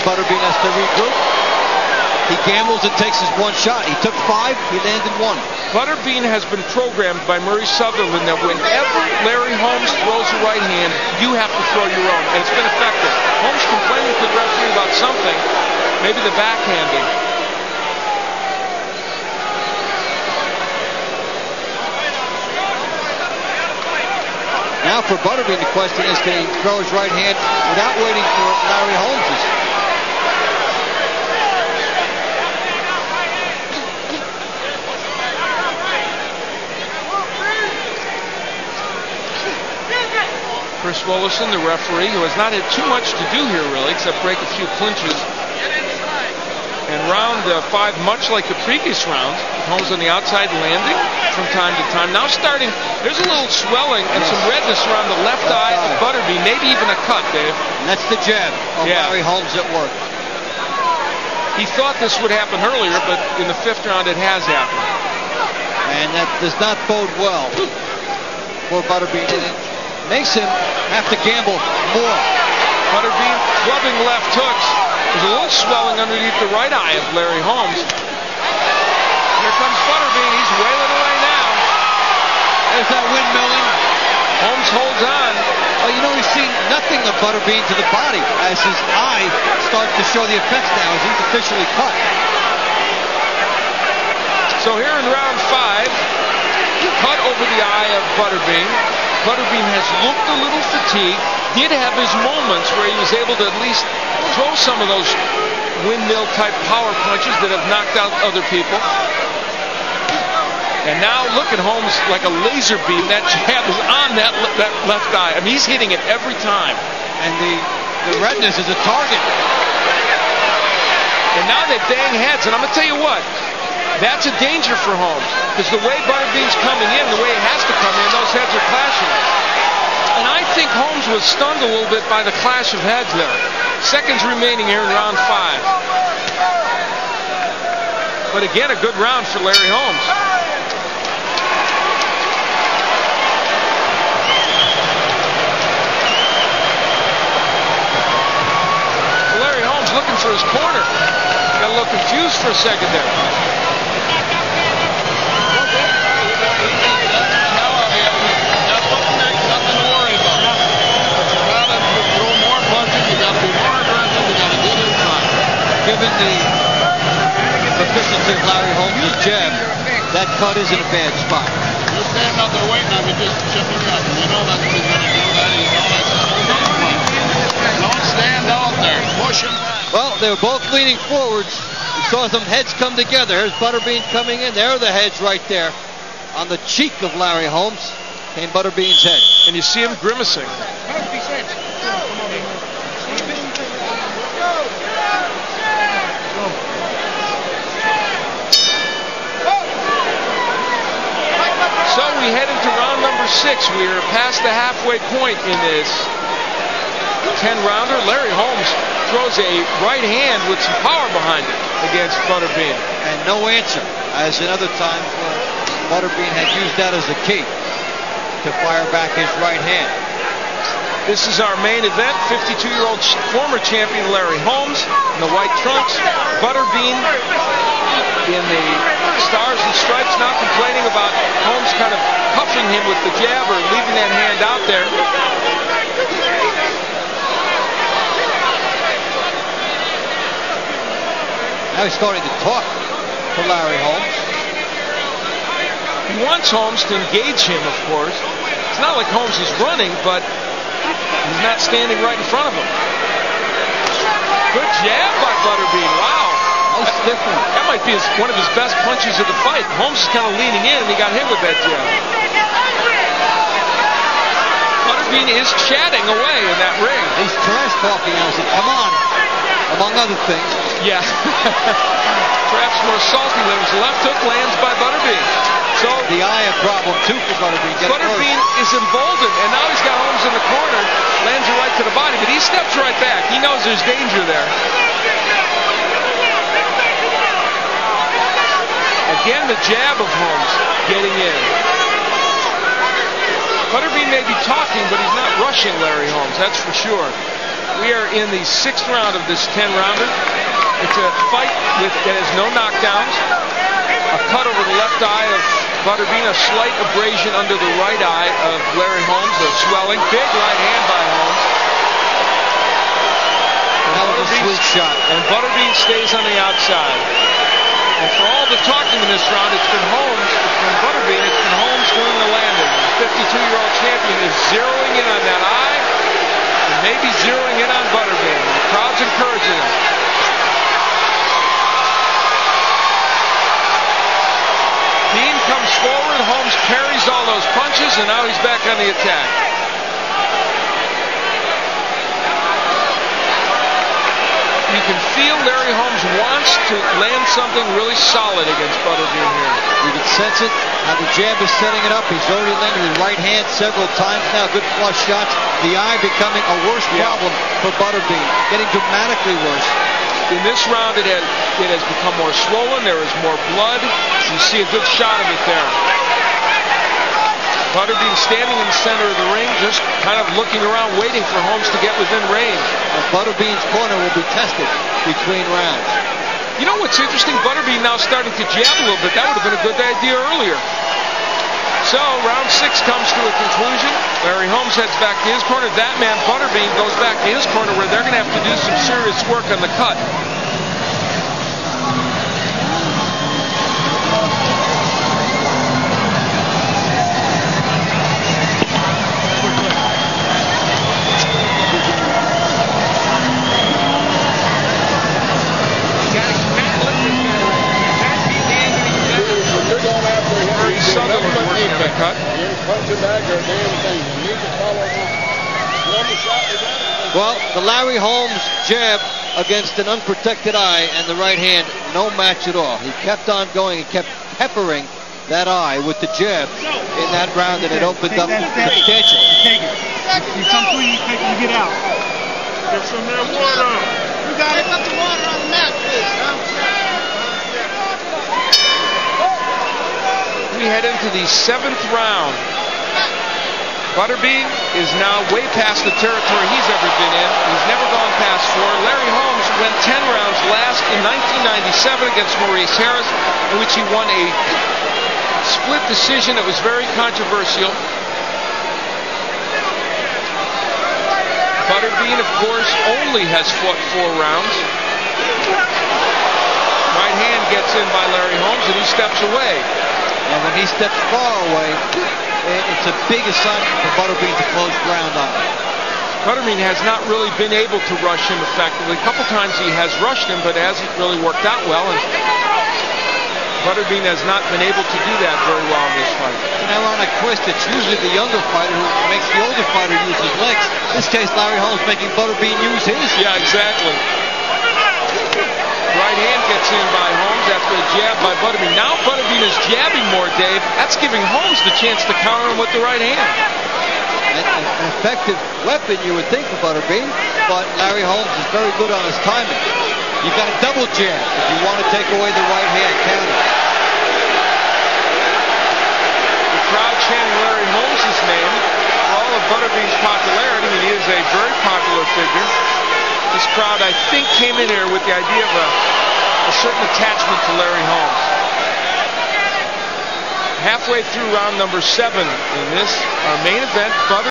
Butterbean has to regroup. He gambles and takes his one shot. He took 5, he landed 1. Butterbean has been programmed by Murray Sutherland that whenever Larry Holmes throws a right hand, you have to throw your own, and it's been effective. Holmes complaining to the referee about something, maybe the backhanding. Now for Butterbean, the question is, can he throw his right hand without waiting for Larry Holmes's? Chris Willison, the referee, who has not had too much to do here really, except break a few clinches. And round 5, much like the previous round, Holmes on the outside landing from time to time. Now starting, there's a little swelling and some redness around the left eye of Butterbean, maybe even a cut, Dave. And that's the jab of Larry Holmes at work. He thought this would happen earlier, but in the 5th round it has happened. And that does not bode well for Butterbean. Makes him have to gamble more. Butterbean clubbing left hooks. There's a little swelling underneath the right eye of Larry Holmes. Here comes Butterbean. He's wailing away now. There's that windmilling. Holmes holds on. Well, you know, we've seen nothing of Butterbean to the body as his eye starts to show the effects now as he's officially cut. So here in round 5, cut over the eye of Butterbean. Butterbean has looked a little fatigued, did have his moments where he was able to at least throw some of those windmill-type power punches that have knocked out other people. And now look at Holmes like a laser beam. That jab is on that left eye. I mean, he's hitting it every time. And the redness is a target. And now they bang heads. And I'm going to tell you what, that's a danger for Holmes. Because the way Butterbean's coming in, the way he has to come in, those heads are clashing. And I think Holmes was stunned a little bit by the clash of heads there. Seconds remaining here in round 5. But again, a good round for Larry Holmes. Larry Holmes looking for his corner. Got a little confused for a second there. Given the efficiency of Larry Holmes' jab, that cut is in a bad spot. You stand out there waiting on me, just chipping up. You know that's what he's going to do. Don't stand out there. Push him back. Well, they were both leaning forwards. We saw some heads come together. Here's Butterbean coming in. There are the heads right there. On the cheek of Larry Holmes came Butterbean's head. And you see him grimacing. So we head into round number 6. We are past the halfway point in this 10-rounder. Larry Holmes throws a right hand with some power behind it against Butterbean. And no answer, as in other times where Butterbean had used that as a key to fire back his right hand. This is our main event. 52-year-old former champion Larry Holmes in the white trunks. Butterbean in the stars and stripes, not complaining about Holmes kind of huffing him with the jab or leaving that hand out there. Now he's starting to talk to Larry Holmes. He wants Holmes to engage him, of course. It's not like Holmes is running, but he's not standing right in front of him. Good jab by Butterbean. Wow. Most different. That might be one of his best punches of the fight. Holmes is kind of leaning in, and he got hit with that jab. Butterbean is chatting away in that ring. He's trash talking now. He said, come on, among other things. Yeah. Perhaps more salty when his left hook lands by Butterbean. So the eye a problem too for Butterbean. Butterbean is emboldened, and now he's got Holmes in the corner, lands it right to the body, but he steps right back. He knows there's danger there. Again, the jab of Holmes getting in. Butterbean may be talking, but he's not rushing Larry Holmes, that's for sure. We are in the 6th round of this 10-rounder. It's a fight that has no knockdowns. A cut over the left eye of Butterbean, a slight abrasion under the right eye of Larry Holmes, a swelling. Big right hand by Holmes. That was a sweet shot. And Butterbean stays on the outside. And for all the talking in this round, it's been Holmes, it's been Butterbean, it's been Holmes doing the landing. The 52-year-old champion is zeroing in on that eye, and maybe zeroing in on Butterbean. The crowd's encouraging him. Bean comes forward, Holmes parries all those punches, and now he's back on the attack. You can feel Larry Holmes wants to land something really solid against Butterbean here. You can sense it, how the jab is setting it up. He's already landed his right hand several times now. Good flush shots. The eye becoming a worse problem for Butterbean, getting dramatically worse. In this round, it has become more swollen. There is more blood. You see a good shot of it there. Butterbean standing in the center of the ring, just kind of looking around, waiting for Holmes to get within range. And Butterbean's corner will be tested between rounds. You know what's interesting? Butterbean now starting to jab a little bit. That would have been a good idea earlier. So, round 6 comes to a conclusion. Larry Holmes heads back to his corner. That man, Butterbean, goes back to his corner where they're going to have to do some serious work on the cut. Well, the Larry Holmes jab against an unprotected eye and the right hand, no match at all. He kept on going and kept peppering that eye with the jab in that round, and it opened up substantially. Take it. You come through, you get out. Get some more water. You got it. Put the water on the mat, please. We head into the 7th round. Butterbean is now way past the territory he's ever been in. He's never gone past 4. Larry Holmes went 10 rounds last in 1997 against Maurice Harris, in which he won a split decision that was very controversial. Butterbean, of course, only has fought 4 rounds. Right hand gets in by Larry Holmes, and he steps away. And when he steps far away, it's a big assignment for Butterbean to close ground on. Butterbean has not really been able to rush him effectively. A couple times he has rushed him, but it hasn't really worked out well. And Butterbean has not been able to do that very well in this fight. It's an ironic twist. It's usually the younger fighter who makes the older fighter use his legs. In this case, Larry Holmes making Butterbean use his. Yeah, exactly. Right hand gets in by Holmes after a jab by Butterbean. Now Butterbean is jabbing more, Dave. That's giving Holmes the chance to counter him with the right hand. An effective weapon, you would think, for Butterbean, but Larry Holmes is very good on his timing. You've got a double jab if you want to take away the right hand counter. The crowd chanting Larry Holmes' name. For all of Butterbean's popularity, I mean, he is a very popular figure. This crowd, I think, came in here with the idea of a certain attachment to Larry Holmes. Halfway through round number 7 in this, our main event,